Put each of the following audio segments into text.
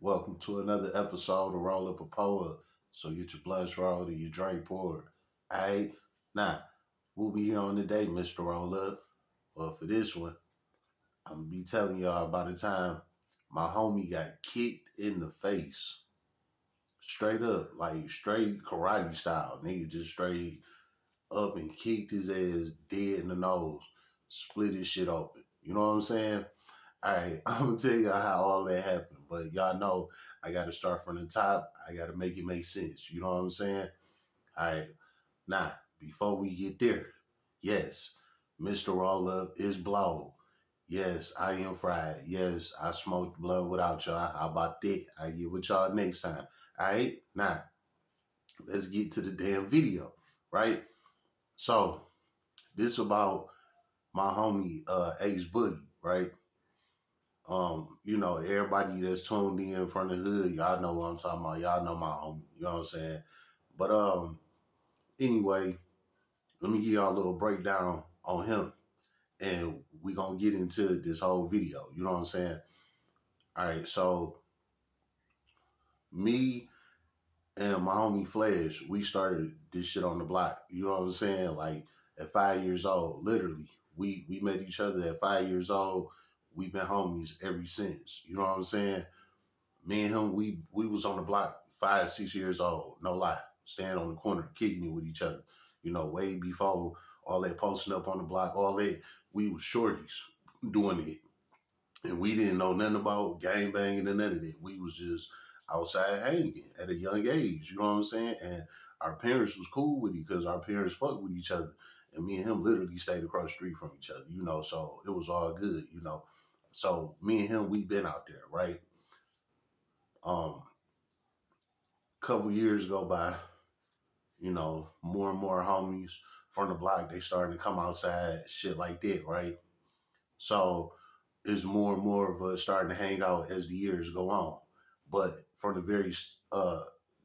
Welcome to another episode of Roll Up a Poet. So get your blunts rolled and your drink poured. Alright? Now, we'll be here on today, Mr. Roll Up. Well, for this one, I'm gonna be telling y'all about the time my homie got kicked in the face. Straight up, like straight karate style. Nigga just straight up and kicked his ass dead in the nose. Split his shit open. You know what I'm saying? All right, I'm gonna tell y'all how all that happened, but y'all know I gotta start from the top. I gotta make it make sense. You know what I'm saying? All right, now before we get there, yes, Mr. Roll Up is blow. Yes, I am fried. Yes, I smoked blood without y'all. How about that? I get with y'all next time. All right, now let's get to the damn video, right? So this about my homie Ace Boogie, right? Everybody that's tuned in from the hood, y'all know what I'm talking about. Y'all know my homie, you know what I'm saying? But anyway, let me give y'all a little breakdown on him. And we gonna get into this whole video. You know what I'm saying? All right, so me and my homie Flash, we started this shit on the block. You know what I'm saying? Like at 5 years old, literally. We met each other at 5 years old. We've been homies ever since. You know what I'm saying? Me and him, we was on the block 5, 6 years old, no lie. Stand on the corner, kicking it with each other. Way before all that posting up on the block, all that, we was shorties doing it. And we didn't know nothing about gang banging and none of that. We was just outside hanging at a young age, you know what I'm saying? And our parents was cool with it because our parents fucked with each other. And me and him literally stayed across the street from each other, so it was all good. So me and him, we been out there, right? Um, Couple years go by, more and more homies from the block, they starting to come outside, shit like that, right? So it's more and more of us starting to hang out as the years go on. But from the very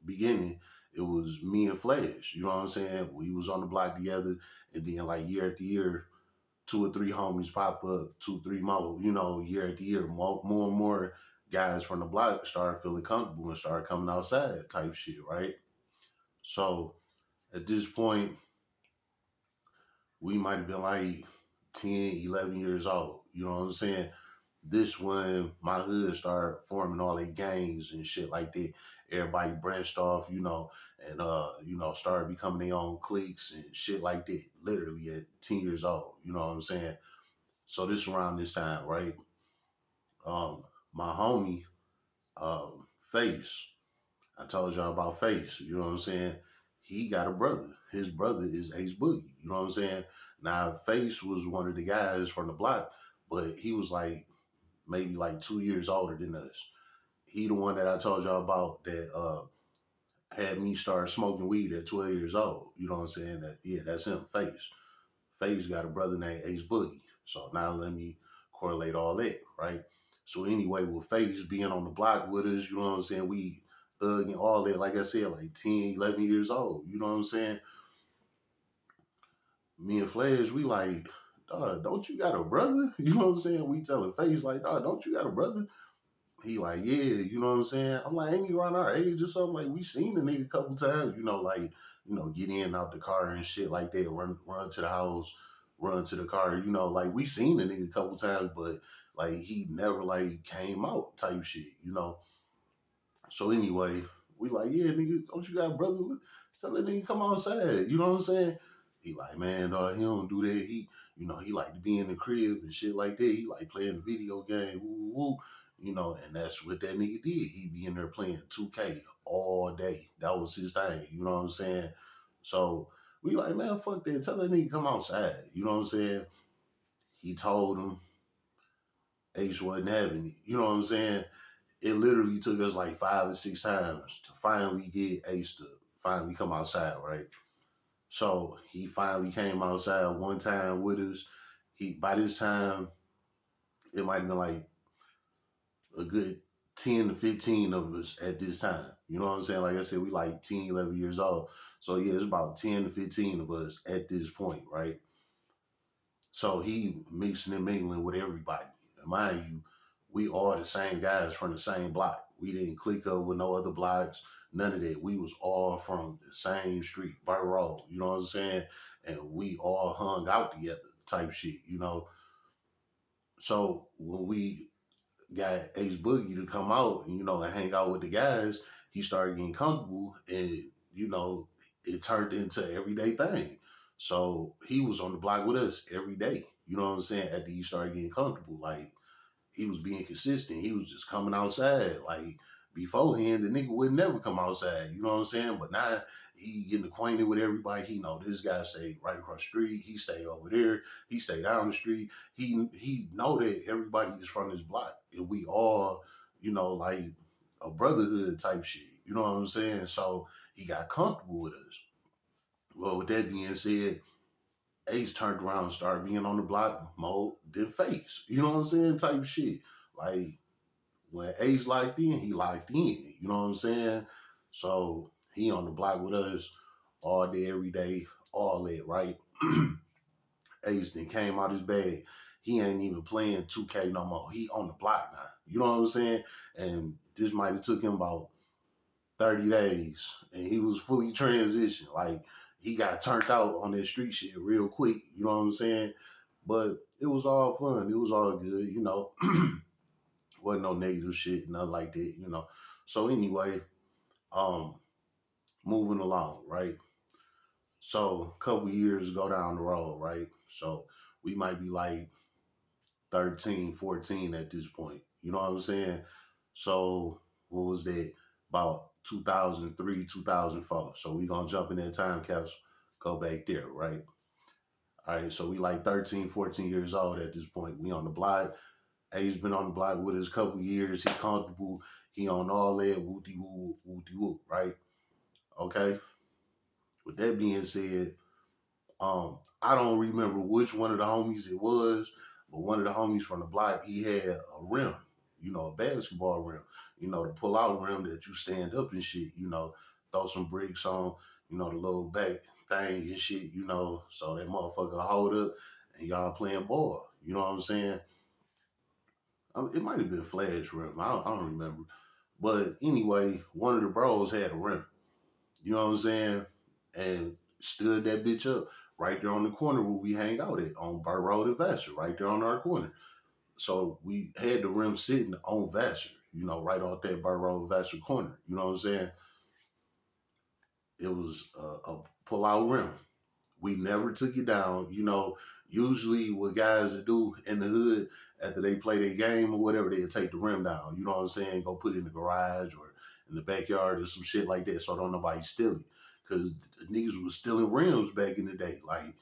beginning, it was me and Flash. You know what I'm saying? We was on the block together, and then like year after year, two or three homies pop up, two, three more. Year after year, more and more guys from the block started feeling comfortable and started coming outside, type shit, right? So at this point, we might have been like 10, 11 years old. You know what I'm saying? This when my hood started forming all their gangs and shit like that. Everybody branched off, and started becoming their own cliques and shit like that. Literally at 10 years old. You know what I'm saying? So this around this time, right? Um, my homie, Face. I told y'all about Face. You know what I'm saying? He got a brother. His brother is Ace Boogie. You know what I'm saying? Now, Face was one of the guys from the block, but he was like maybe like 2 years older than us. He the one that I told y'all about that had me start smoking weed at 12 years old. You know what I'm saying? That's him, Face. Face got a brother named Ace Boogie. So now let me correlate all that, right? So anyway, with Face being on the block with us, you know what I'm saying? We thug and all that, like I said, like 10, 11 years old. You know what I'm saying? Me and Flash, we like, dog, don't you got a brother? You know what I'm saying? We telling Face like, dog, don't you got a brother? He like, yeah, you know what I'm saying? I'm like, ain't he around our age or something? Like, we seen the nigga a couple times, get in out the car and shit like that, run to the house, run to the car, like we seen the nigga a couple times, but like he never like came out type shit. So anyway, we like, yeah, nigga, don't you got a brother? Tell that nigga come outside, you know what I'm saying? He like, man, dog, he don't do that. He like to be in the crib and shit like that. He like playing the video game, woo, woo, woo. And that's what that nigga did. He be in there playing 2K all day. That was his thing, you know what I'm saying? So we like, man, fuck that. Tell that nigga come outside, you know what I'm saying? He told him Ace wasn't having it, you know what I'm saying? It literally took us like 5 or 6 times to finally get Ace to finally come outside, right? So he finally came outside one time with us. By this time, it might have been like a good 10 to 15 of us at this time. You know what I'm saying? Like I said, we like 10, 11 years old. So yeah, it's about 10 to 15 of us at this point, right? So he mixing and mingling with everybody. And mind you, we all the same guys from the same block. We didn't click up with no other blocks, none of that. We was all from the same street, Burt Road. You know what I'm saying? And we all hung out together, type shit. You know. So when we got Ace Boogie to come out and and hang out with the guys, he started getting comfortable, and you know it turned into an everyday thing. So he was on the block with us every day. You know what I'm saying? After he started getting comfortable, like he was being consistent. He was just coming outside. Like beforehand, the nigga would never come outside. You know what I'm saying? But now he getting acquainted with everybody. He know this guy stay right across the street. He stay over there. He stay down the street. He know that everybody is from his block, and we all, like a brotherhood type shit. You know what I'm saying? So he got comfortable with us. Well, with that being said, Ace turned around and started being on the block mode, then face. You know what I'm saying? Type shit. Like when Ace locked in, he locked in. You know what I'm saying? So he on the block with us all day, every day, all that, right? Ace then came out his bag. He ain't even playing 2K no more. He on the block now. You know what I'm saying? And this might have took him about 30 days, and he was fully transitioned. Like he got turned out on that street shit real quick. You know what I'm saying? But it was all fun. It was all good. Wasn't no negative shit, nothing like that. So anyway, um, moving along, right? So a couple years go down the road, right? So we might be like 13, 14 at this point. You know what I'm saying? So what was that? About 2003, 2004. So we gonna jump in that time capsule, go back there, right? All right, so we like 13, 14 years old at this point. We on the block. He's been on the block with us a couple years. He comfortable. He on all that wooty woo, wooty woo, right? Okay. With that being said, I don't remember which one of the homies it was, but one of the homies from the block, he had a rim, a basketball rim, the pull out rim that you stand up and shit, throw some bricks on, the little back thing and shit, so that motherfucker hold up and y'all playing ball. You know what I'm saying? It might have been Flash rim. I don't remember. But anyway, one of the bros had a rim. You know what I'm saying? And stood that bitch up right there on the corner where we hang out at on Burt Road and Vassar, right there on our corner. So we had the rim sitting on Vassar, right off that Burt Road Vassar corner. You know what I'm saying? It was a pull out rim. We never took it down. Usually what guys do in the hood after they play their game or whatever, they'll take the rim down. You know what I'm saying? Go put it in the garage or in the backyard or some shit like that so don't nobody steal it. Because niggas was stealing rims back in the day. Like,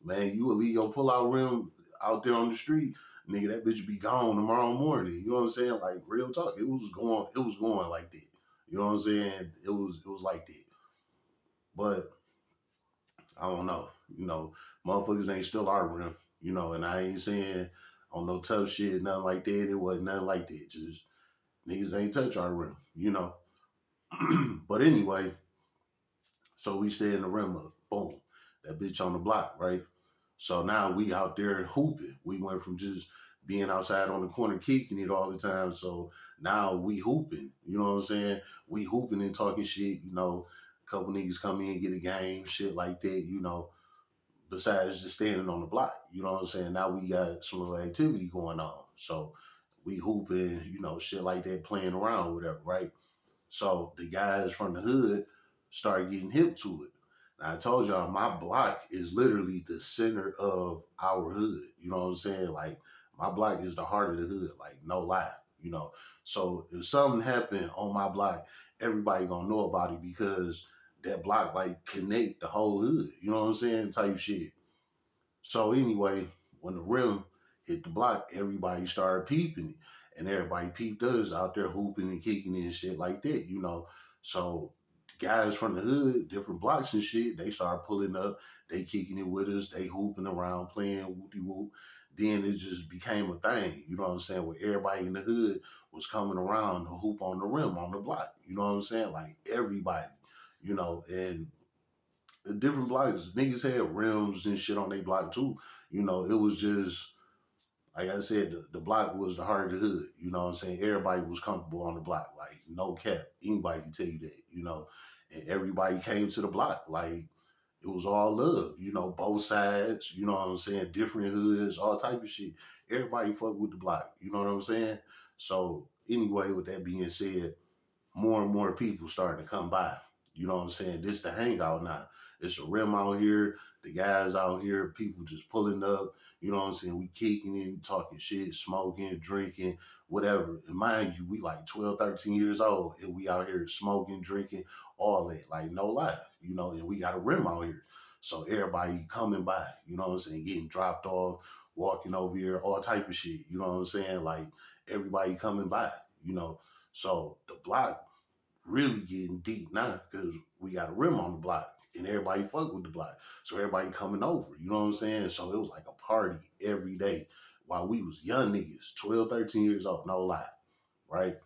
man, you would leave your pull out rim out there on the street, nigga, that bitch be gone tomorrow morning. You know what I'm saying? Like real talk. It was going like that. You know what I'm saying? It was like that. But I don't know. Motherfuckers ain't still our rim. And I ain't saying on no tough shit, nothing like that. It wasn't nothing like that. Just niggas ain't touch our rim. But anyway, so we stay in the rim up. Boom. That bitch on the block, right? So now we out there hooping. We went from just being outside on the corner kicking it all the time. So now we hooping. You know what I'm saying? We hooping and talking shit. A couple niggas come in, get a game, shit like that. Besides just standing on the block. You know what I'm saying? Now we got some little activity going on. So we hooping, shit like that, playing around, whatever, right? So the guys from the hood started getting hip to it. Now I told y'all my block is literally the center of our hood. You know what I'm saying? Like my block is the heart of the hood, like no lie. You know. So if something happened on my block, everybody gonna know about it because that block like connect the whole hood. You know what I'm saying? Type shit. So anyway, when the rim hit the block, everybody started peeping it. And everybody peeped us out there hooping and kicking and shit like that. So guys from the hood, different blocks and shit, they started pulling up, they kicking it with us, they hooping around, playing whoopty whoop. Then it just became a thing, you know what I'm saying, where everybody in the hood was coming around to hoop on the rim on the block. You know what I'm saying? Like everybody, and the different blocks. Niggas had rims and shit on their block too. It was just like I said, the block was the heart of the hood. You know what I'm saying? Everybody was comfortable on the block. Like, no cap. Anybody can tell you that, you know. And everybody came to the block. Like, it was all love, you know, both sides, you know what I'm saying? Different hoods, all type of shit. Everybody fuck with the block, you know what I'm saying? So anyway, with that being said, more and more people starting to come by. You know what I'm saying? This the hangout now. It's a rim out here. The guys out here, people just pulling up. You know what I'm saying? We kicking in, talking shit, smoking, drinking, whatever. And mind you, we like 12, 13 years old, and we out here smoking, drinking, all that. Like, no lie, you know, and we got a rim out here. So everybody coming by, you know what I'm saying? Getting dropped off, walking over here, all type of shit. You know what I'm saying? Like, everybody coming by, you know. So the block really getting deep now because we got a rim on the block and everybody fuck with the block. So everybody coming over, you know what I'm saying? So it was like a party every day while we was young niggas, 12, 13 years old, no lie, right?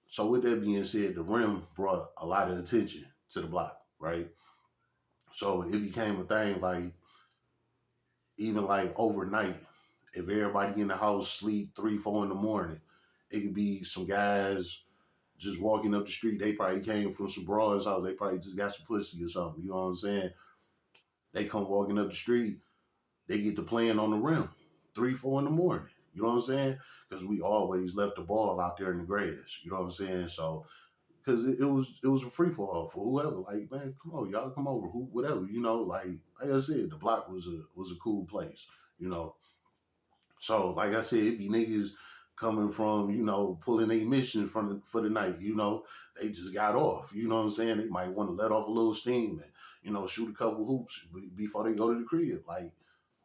So with that being said, the rim brought a lot of attention to the block, right? So it became a thing like even like overnight, if everybody in the house sleep 3, 4 in the morning, it could be some guys just walking up the street. They probably came from some broads house. They probably just got some pussy or something. You know what I'm saying? They come walking up the street. They get to playing on the rim, 3, 4 in the morning. You know what I'm saying? Because we always left the ball out there in the grass. You know what I'm saying? So because it was a free for all for whoever. Like, man, come on, y'all come over, who whatever. You know, like I said, the block was a cool place. You know, so, like I said, it be niggas coming from, you know, pulling a mission for the night. You know, they just got off. You know what I'm saying? They might want to let off a little steam and, you know, shoot a couple hoops before they go to the crib. Like,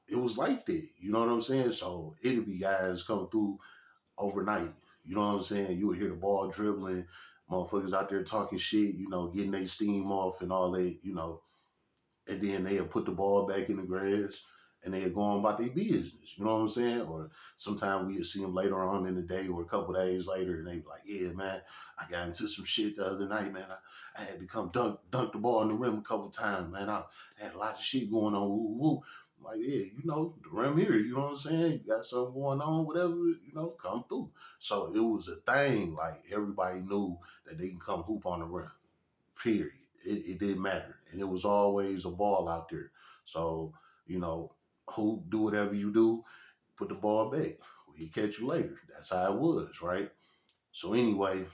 it was like that. You know what I'm saying? So, it'd be guys coming through overnight. You know what I'm saying? You would hear the ball dribbling, motherfuckers out there talking shit, you know, getting their steam off and all that, you know, and then they'll put the ball back in the grass and they'll go on about their business. You know what I'm saying? Or sometimes we'll see them later on in the day or a couple days later and they be like, yeah, man, I got into some shit the other night, man. I had to come dunk the ball in the rim a couple times, man. I had a lot of shit going on. Woo, woo. I'm like, yeah, you know, the rim here, you know what I'm saying? You got something going on, whatever, you know, come through. So it was a thing. Like everybody knew that they can come hoop on the rim. Period. It didn't matter, and it was always a ball out there. So you know, who do whatever you do, put the ball back. We catch you later. That's how it was, right? So anyway,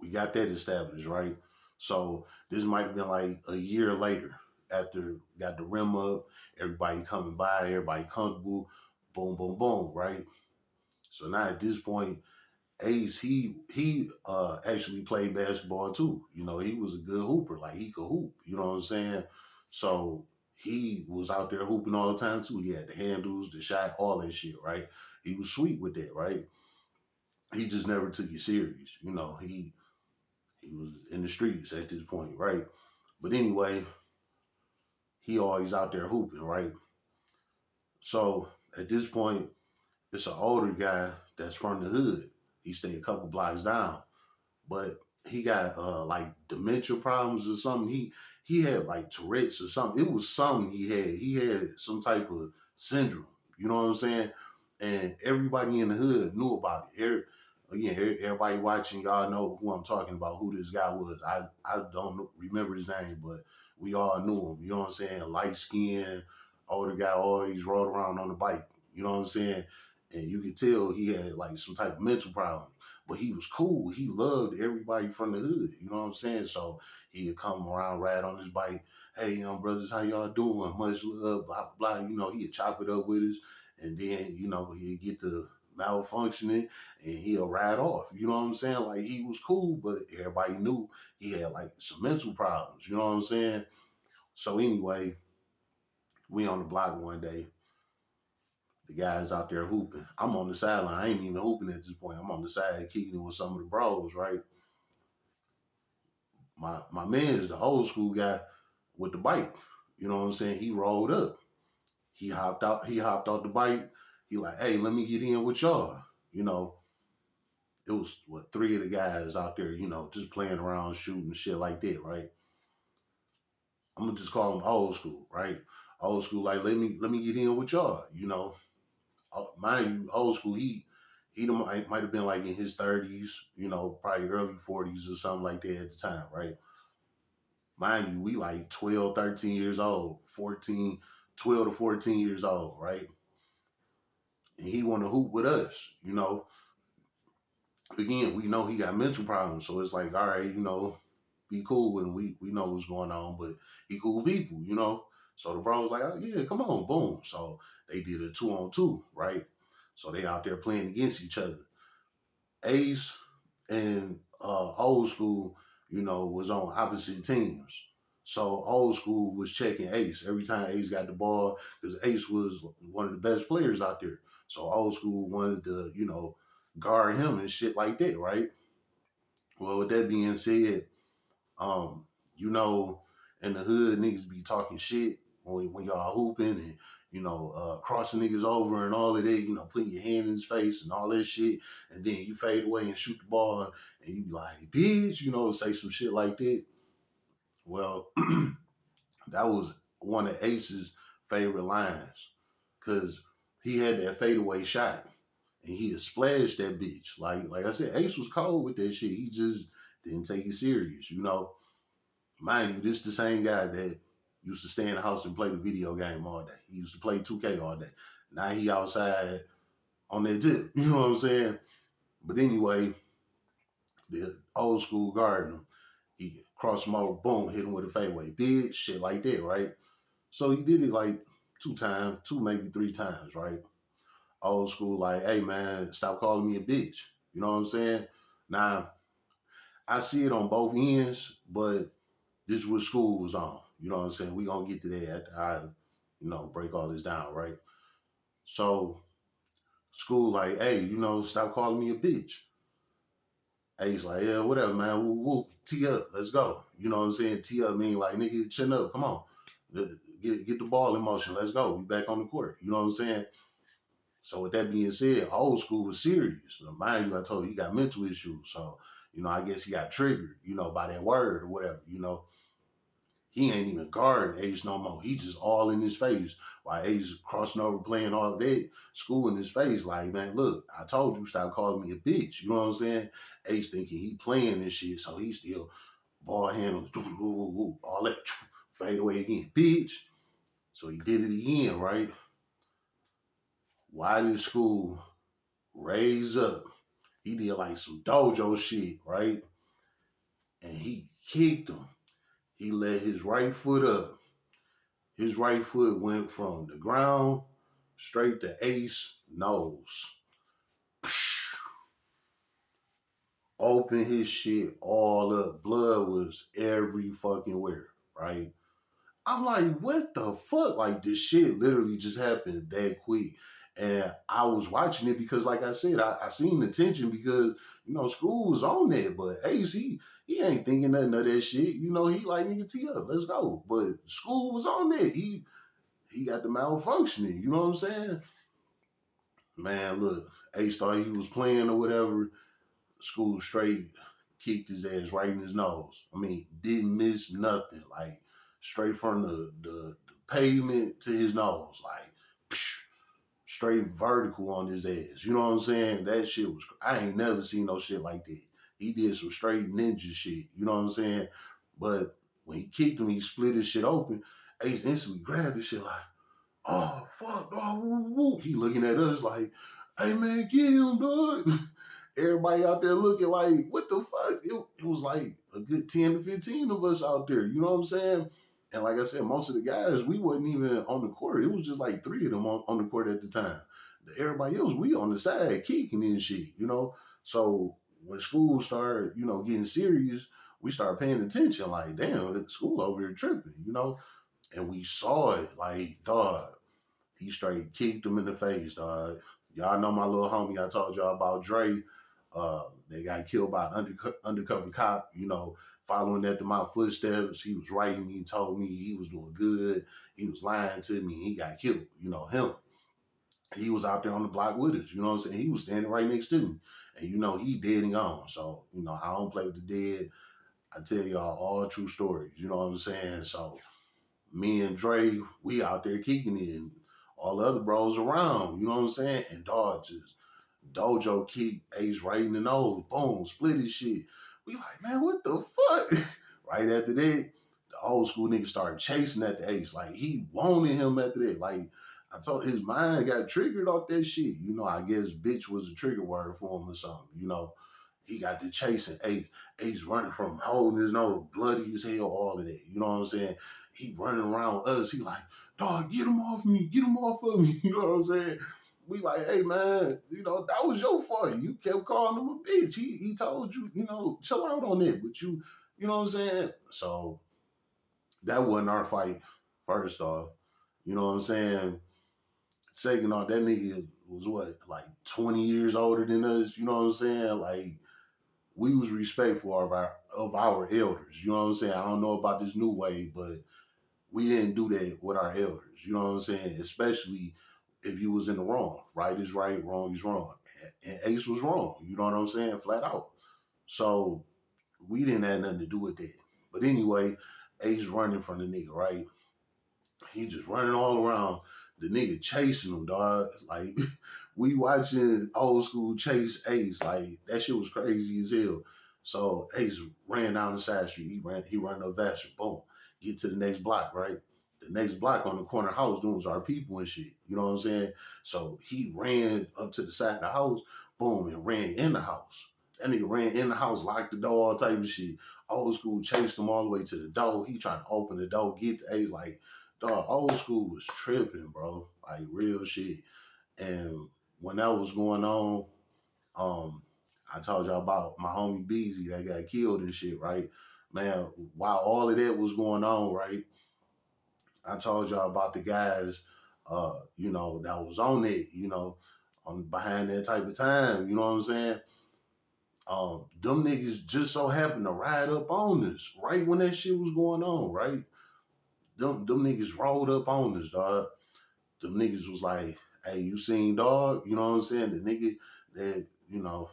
we got that established, right? So this might have been like a year later after got the rim up, everybody coming by, everybody comfortable, boom, boom, boom, right? So now at this point, Ace, he actually played basketball too. You know, he was a good hooper. Like he could hoop. You know what I'm saying? So he was out there hooping all the time too. He had the handles, the shot, all that shit, right? He was sweet with that, right? He just never took it serious. You know, he was in the streets at this point, right? But anyway, he always out there hooping, right? So at this point, it's an older guy that's from the hood. He stayed a couple blocks down, but he got like dementia problems or something. He had like Tourette's or something. It was something he had. He had some type of syndrome. You know what I'm saying? And everybody in the hood knew about it. Everybody watching, y'all know who I'm talking about, who this guy was. I don't remember his name, but we all knew him. You know what I'm saying? Light skin, older guy, always rode around on the bike. You know what I'm saying? And you could tell he had like some type of mental problem, but he was cool. He loved everybody from the hood. You know what I'm saying? So he would come around, ride on his bike. Hey, young brothers, how y'all doing? Much love, blah, blah, blah. You know, he'd chop it up with us. And then, you know, he'd get to malfunctioning and he'll ride off. You know what I'm saying? Like he was cool, but everybody knew he had like some mental problems. You know what I'm saying? So anyway, we on the block one day. The guys out there hooping. I'm on the sideline. I ain't even hooping at this point. I'm on the side kicking with some of the bros, right? My man is the old school guy with the bike. You know what I'm saying? He rolled up. He hopped out. He hopped off the bike. He like, hey, let me get in with y'all. You know, it was what, three of the guys out there. You know, just playing around, shooting shit like that, right? I'm gonna just call them old school, right? Old school, like let me get in with y'all. You know, mind you, old school, he might have been like in his 30s, probably early 40s or something like that at the time, right? Mind you, we like 12, 13 years old, 14, 12 to 14 years old, right? And he want to hoop with us. Again, we know he got mental problems, so it's like, all right, be cool with him. We know what's going on, but he cool people. So the bro was like, oh yeah, come on, boom. So they did a 2-on-2, right? So they out there playing against each other. Ace and old school, was on opposite teams. So old school was checking Ace every time Ace got the ball because Ace was one of the best players out there. So old school wanted to, guard him and shit like that, right? Well, with that being said, um, you know, in the hood, niggas be talking shit when y'all hooping and crossing niggas over and all of that. Putting your hand in his face and all that shit, and then you fade away and shoot the ball, and you be like, "Bitch," say some shit like that. Well, that was one of Ace's favorite lines because he had that fadeaway shot and he had splashed that bitch. Like I said, Ace was cold with that shit. He just didn't take it serious. Mind you, this is the same guy that used to stay in the house and play the video game all day. He used to play 2K all day. Now he outside on that tip. You know what I'm saying? But anyway, the old school garden, he crossed him over, boom, hit him with a fadeaway. Big shit like that, right? So he did it like 2 times, two, maybe 3 times, right? Old school, like, hey man, stop calling me a bitch. You know what I'm saying? Now, I see it on both ends, but this is what school was on. You know what I'm saying? We gonna get to that after I, break all this down, right? So school like, hey, stop calling me a bitch. Ace like, yeah, whatever, man. Woo, woo, tee up, let's go. You know what I'm saying? Tee up mean like, nigga, chin up, come on, get the ball in motion, let's go. We back on the court. You know what I'm saying? So with that being said, old school was serious. Now, mind you, I told you he got mental issues, so I guess he got triggered, by that word or whatever. He ain't even guarding Ace no more. He just all in his face. While Ace crossing over playing all of that, school in his face, like, man, look, I told you stop calling me a bitch. You know what I'm saying? Ace thinking he playing this shit, so he still ball handling, all that fade away again. Bitch. So he did it again, right? Why did school raise up? He did like some dojo shit, right? And he kicked him. He let his right foot up. His right foot went from the ground straight to Ace nose. Open his shit all up. Blood was every fucking where, right? I'm like, what the fuck? Like, this shit literally just happened that quick. And I was watching it because, like I said, I seen the tension because, school was on that. But Ace, he ain't thinking nothing of that shit. He like, nigga, tee up, let's go. But school was on that. He got the malfunctioning. You know what I'm saying? Man, look, Ace thought he was playing or whatever. School straight kicked his ass right in his nose. I mean, didn't miss nothing. Like, straight from the pavement to his nose. Like, psh, straight vertical on his ass. You know what I'm saying? That shit was, I ain't never seen no shit like that. He did some straight ninja shit. You know what I'm saying? But when he kicked him, he split his shit open. Ace instantly grabbed his shit like, oh, fuck, oh, woo, woo. He looking at us like, hey, man, get him, dog. Everybody out there looking like, what the fuck? It was like a good 10 to 15 of us out there. You know what I'm saying? And like I said, most of the guys, we wasn't even on the court. It was just like 3 of them on the court at the time. Everybody else, we on the side kicking and shit. So when school started, getting serious, we started paying attention. Like, damn, school over here tripping. And we saw it, like, dog, he straight kicked him in the face, dog. Y'all know my little homie I told y'all about, Dre. They got killed by an undercover cop, following after my footsteps. He was writing me, told me he was doing good. He was lying to me, and he got killed. Him. He was out there on the block with us. You know what I'm saying? He was standing right next to me. And, he dead and gone. So, I don't play with the dead. I tell y'all all true stories. You know what I'm saying? So, me and Dre, we out there kicking it. And all the other bros around. You know what I'm saying? And dog just dojo kick Ace right in the nose, boom, split his shit. We like, man, what the fuck? Right after that, the old school nigga started chasing at the Ace. Like he wanted him after that. Like I told his mind got triggered off that shit. You know, I guess bitch was a trigger word for him or something, you know. He got to chasing Ace. Ace running from him, holding his nose, bloody as hell, all of that. You know what I'm saying? He running around with us. He like, dog, get him off me. Get him off of me. You know what I'm saying? We like, hey man, you know, that was your fault. You kept calling him a bitch. He told you, you know, chill out on it. But you know what I'm saying? So that wasn't our fight, first off. You know what I'm saying? Second off, that nigga was what, like 20 years older than us, you know what I'm saying? Like we was respectful of our elders. You know what I'm saying? I don't know about this new way, but we didn't do that with our elders. You know what I'm saying? Especially if you was in the wrong. Right is right, wrong is wrong. And Ace was wrong. You know what I'm saying? Flat out. So we didn't have nothing to do with that. But anyway, Ace running from the nigga, right? He just running all around. The nigga chasing him, dog. Like we watching old school chase Ace. Like that shit was crazy as hell. So Ace ran down the side street. He ran up Vassar. Boom. Get to the next block, right? The next block on the corner house doing was our people and shit. You know what I'm saying? So he ran up to the side of the house, boom, and ran in the house. That nigga ran in the house, locked the door, all type of shit. Old school chased him all the way to the door. He trying to open the door, get to Ace. Like, dog, old school was tripping, bro. Like real shit. And when that was going on, um, I told y'all about my homie Beezy that got killed and shit, right? Man, while all of that was going on, right? I told y'all about the guys, you know, that was on it, you know, on behind that type of time, you know what I'm saying? Them niggas just so happened to ride up on us right when that shit was going on, right? Them niggas rolled up on us, dog. Them niggas was like, hey, you seen dog? You know what I'm saying? The nigga that, you know,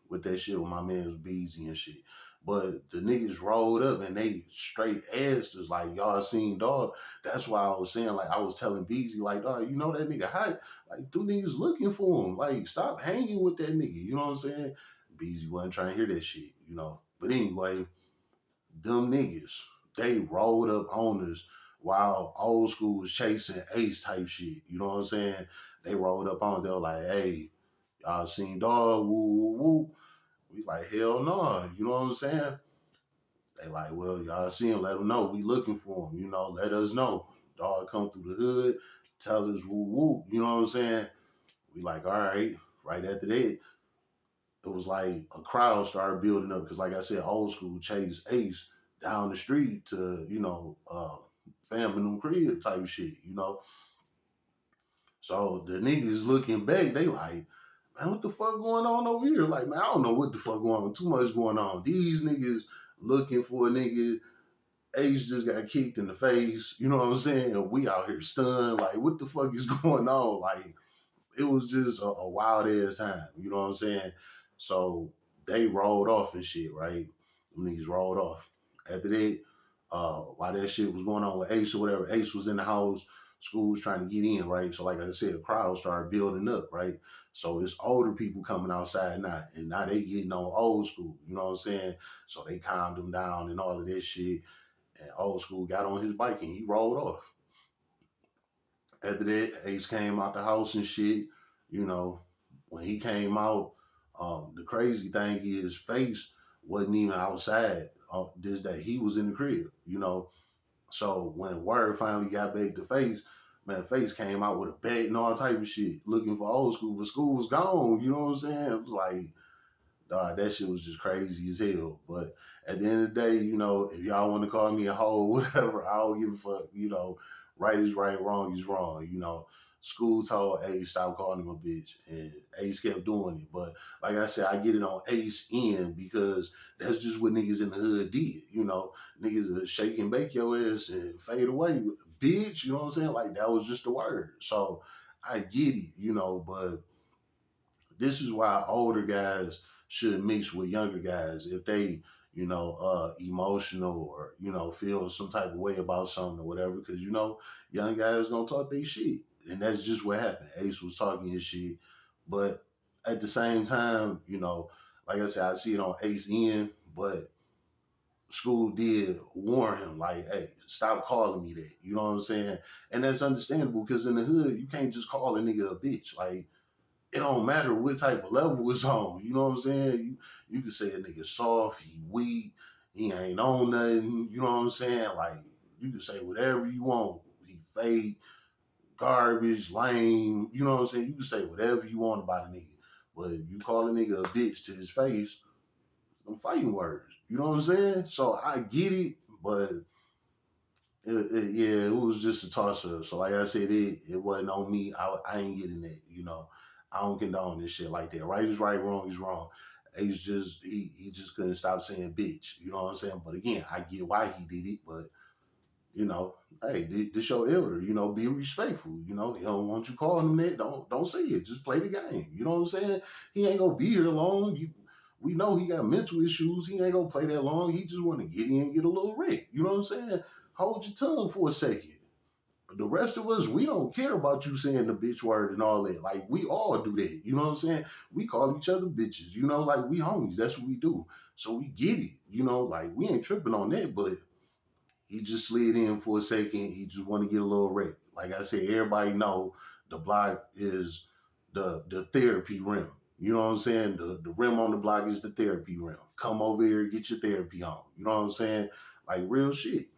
with that shit with my man was Beezy and shit. But the niggas rolled up and they straight asked us, like, y'all seen dog. That's why I was saying, like, I was telling Beezy, like, dog, you know that nigga hot? Like, them niggas looking for him. Like, stop hanging with that nigga. You know what I'm saying? Beezy wasn't trying to hear that shit, you know. But anyway, them niggas, they rolled up on us while old school was chasing Ace type shit. You know what I'm saying? They rolled up on. They were like, "Hey, y'all seen dog? Woo woo woo." We like, hell no. Nah. You know what I'm saying? They like, well, y'all see him. Let them know we looking for him. You know, let us know. Dog come through the hood, tell us woo woo. You know what I'm saying? We like, all right. Right after that, it was like a crowd started building up because, like I said, old school chased Ace down the street to, you know, family them crib type shit, you know. So the niggas looking back, they like, man, what the fuck going on over here? Like, man, I don't know what the fuck going on. Too much going on. These niggas looking for a nigga. Ace just got kicked in the face. You know what I'm saying? And we out here stunned. Like, what the fuck is going on? Like, it was just a wild ass time. You know what I'm saying? So they rolled off and shit, right? Them niggas rolled off. After that, while that shit was going on with Ace or whatever, Ace was in the house, school was trying to get in, right? So like I said, a crowd started building up, right? So it's older people coming outside now, and now they getting on old school, you know what I'm saying? So they calmed them down and all of this shit. And old school got on his bike and he rolled off. After that, Ace came out the house and shit. You know, when he came out, the crazy thing is, Face wasn't even outside this day. He was in the crib, you know. So when word finally got back to Face, man, Face came out with a bag and all type of shit, looking for old school, but school was gone. You know what I'm saying? It was like, dog, that shit was just crazy as hell. But at the end of the day, you know, if y'all want to call me a hoe, whatever, I don't give a fuck. You know, right is right, wrong is wrong. You know, school told Ace stop calling him a bitch, and Ace kept doing it. But like I said, I get it on Ace end because that's just what niggas in the hood did. You know, niggas would shake and bake your ass and fade away, bitch. You know what I'm saying? Like that was just the word. So I get it, you know, but this is why older guys should mix with younger guys if they, you know, emotional or, you know, feel some type of way about something or whatever. Because, you know, young guys gonna talk they shit. and that's just what happened. Ace was talking his shit, but at the same time, like I said, I see it on Ace end, but school did warn him, like, hey, stop calling me that. You know what I'm saying? And that's understandable because in the hood, you can't just call a nigga a bitch. Like, it don't matter what type of level it's on. You know what I'm saying? You can say a nigga soft, he weak, he ain't on nothing. You know what I'm saying? Like, you can say whatever you want. He fake, garbage, lame. You know what I'm saying? You can say whatever you want about a nigga. But if you call a nigga a bitch to his face, I'm fighting words. You know what I'm saying? So I get it, but yeah, it was just a toss up. So like I said, it wasn't on me. I ain't getting that. I don't condone this shit like that. Right is right, wrong is wrong. He just couldn't stop saying bitch. You know what I'm saying? But again, I get why he did it, but hey, this your elder. Be respectful. He don't want you calling him that. Don't say it. Just play the game. You know what I'm saying? He ain't gonna be here long. We know he got mental issues. He ain't gonna play that long. He just want to get in and get a little wreck. You know what I'm saying? Hold your tongue for a second. The rest of us, we don't care about you saying the bitch word and all that. Like, we all do that. You know what I'm saying? We call each other bitches. Like, we homies. That's what we do. So we get it. Like, we ain't tripping on that, but he just slid in for a second. He just want to get a little wreck. Like I said, everybody know the block is the therapy rim. You know what I'm saying? The rim on the block is the therapy rim. Come over here, get your therapy on. You know what I'm saying? Like, real shit.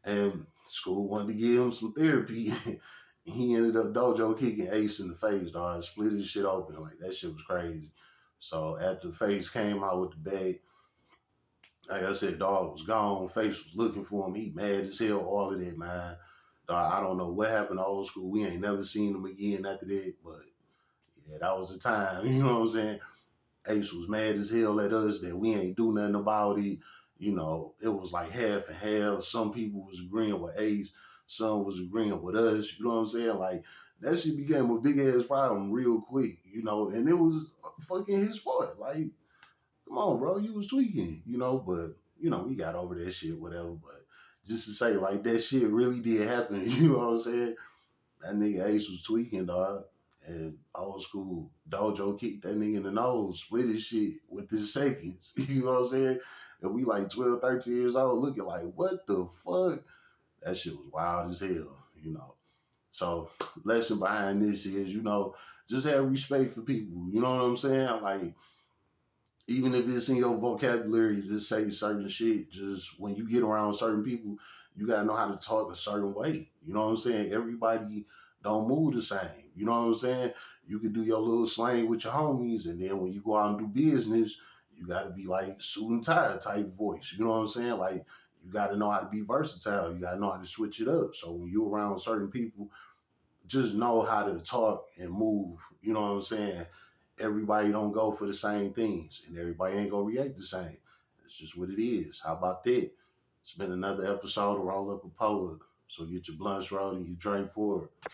And school wanted to give him some therapy. He ended up dojo kicking Ace in the face, dog. Split his shit open. Like, that shit was crazy. So after Face came out with the bag, like I said, dog was gone. Face was looking for him. He mad as hell. All of that, man. Dog, I don't know what happened to old school. We ain't never seen him again after that. But yeah, that was the time. You know what I'm saying? Ace was mad as hell at us that we ain't do nothing about it. It was like half and half. Some people was agreeing with Ace. Some was agreeing with us. You know what I'm saying? Like, that shit became a big ass problem real quick. And it was fucking his fault. Like, come on, bro, you was tweaking, but we got over that shit, whatever. But just to say, like, that shit really did happen, you know what I'm saying? That nigga Ace was tweaking, dog. And old school dojo kicked that nigga in the nose, split his shit with his seconds. You know what I'm saying? And we like 12, 13 years old looking like, what the fuck? That shit was wild as hell. So, lesson behind this is, just have respect for people. You know what I'm saying? Like, even if it's in your vocabulary to say certain shit, just when you get around certain people, you gotta know how to talk a certain way. You know what I'm saying? Everybody don't move the same. You know what I'm saying? You could do your little slang with your homies, and then when you go out and do business, you gotta be like suit and tie type voice. You know what I'm saying? Like, you gotta know how to be versatile. You gotta know how to switch it up. So when you're around certain people, just know how to talk and move. You know what I'm saying? Everybody don't go for the same things, and everybody ain't gonna react the same. It's just what it is. How about that? It's been another episode of Roll Up a Poet. So get your blunts rolled and you drink for it.